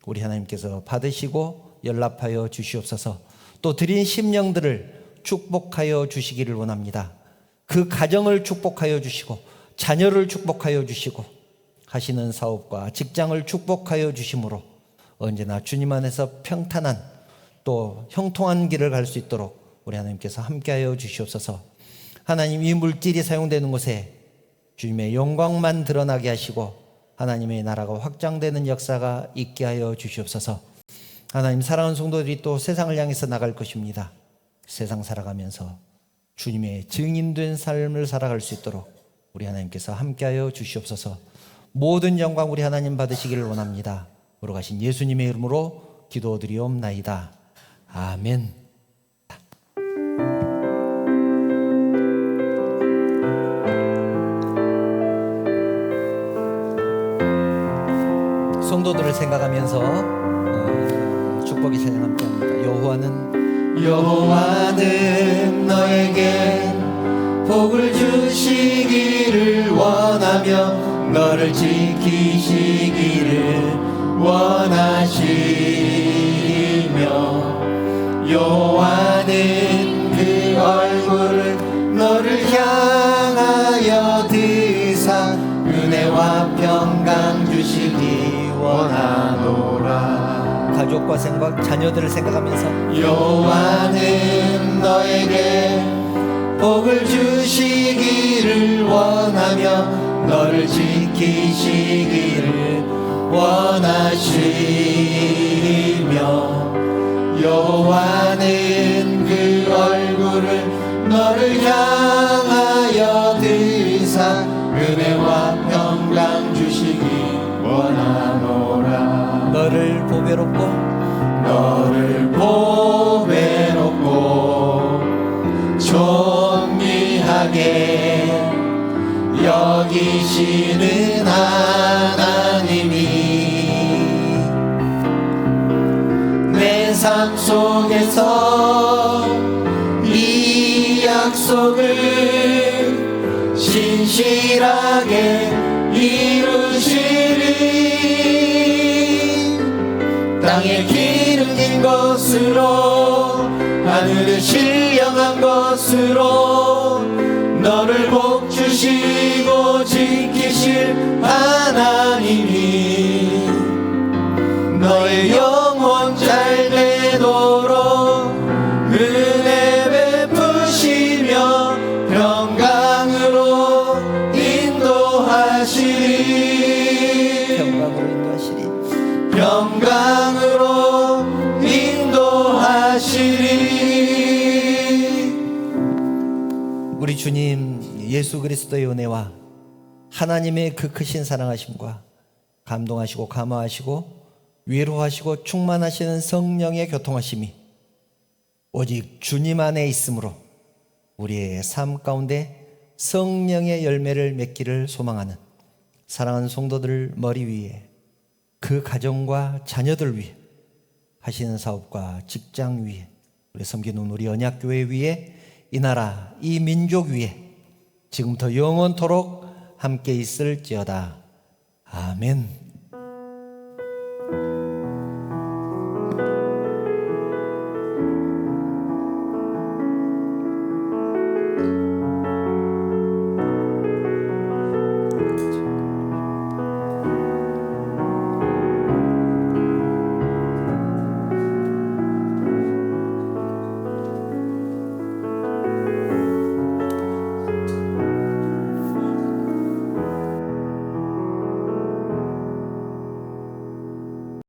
우리 하나님께서 받으시고 연락하여 주시옵소서. 또 드린 심령들을 축복하여 주시기를 원합니다. 그 가정을 축복하여 주시고 자녀를 축복하여 주시고 하시는 사업과 직장을 축복하여 주심으로 언제나 주님 안에서 평탄한 또 형통한 길을 갈 수 있도록 우리 하나님께서 함께하여 주시옵소서. 하나님, 이 물질이 사용되는 곳에 주님의 영광만 드러나게 하시고 하나님의 나라가 확장되는 역사가 있게 하여 주시옵소서. 하나님, 사랑하는 성도들이 또 세상을 향해서 나갈 것입니다. 세상 살아가면서 주님의 증인된 삶을 살아갈 수 있도록 우리 하나님께서 함께하여 주시옵소서. 모든 영광 우리 하나님 받으시기를 원합니다. 걸어가신 예수님의 이름으로 기도드리옵나이다. 아멘. 성도들을 생각하면서 축복이 찬양 함께합니다. 여호와는 너에게 복을 주시기를 원하며 너를 지키시기를 원하시며 여호와는 그 얼굴을 너를 향하여 드사 은혜와 평강 주시기 원하노라. 가족과 생각, 자녀들을 생각하면서 여호와는 너에게 복을 주시기를 원하며 너를 지키시기를 원하시며 여호와는 그 얼굴을 너를 향하여 드사 은혜와 평강 주시기 원하노라. 너를 보배롭고 존귀하게 여기시는 하나님이 내 삶 속에서 이 약속을 신실하게 이루시리. 땅에 기름진 것으로 하늘을 신령한 것으로 너를 복 주시고 지키실 하나님이 너의 영혼 잘 주님 예수 그리스도의 은혜와 하나님의 그 크신 사랑하심과 감동하시고 감화하시고 위로하시고 충만하시는 성령의 교통하심이 오직 주님 안에 있으므로 우리의 삶 가운데 성령의 열매를 맺기를 소망하는 사랑하는 성도들 머리 위에, 그 가정과 자녀들 위에, 하시는 사업과 직장 위에, 우리 섬기는 우리 언약교회 위에, 이 나라 이 민족 위에 지금부터 영원토록 함께 있을지어다. 아멘.